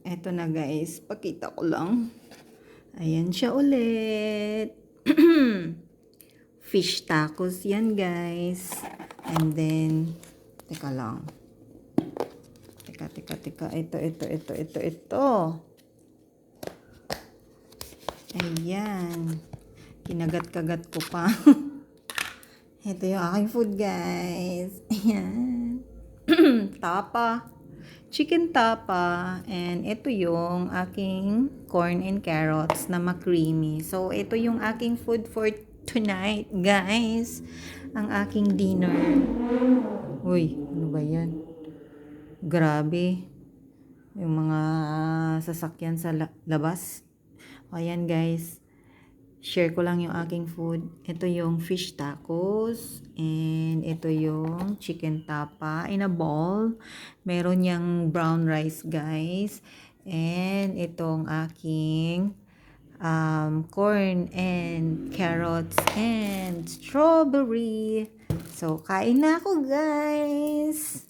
eto na guys. Pakita ko lang. Ayan siya ulit. Fish tacos yan guys. And then, teka lang. Teka. Ito. Ayan. Kinagat-kagat ko pa. Ito yung aking food guys. Ayan. Tapa. Chicken tapa. And ito yung aking corn and carrots na ma-creamy. So, ito yung aking food for tonight, guys. Ang aking dinner. Uy, ano ba yan? Grabe. Yung mga sasakyan sa labas. Ayan, guys. Share ko lang yung aking food. Ito yung fish tacos. And ito yung chicken tapa in a bowl. Meron yung brown rice, guys. And itong aking corn and carrots and strawberry. So, kain na ako, guys.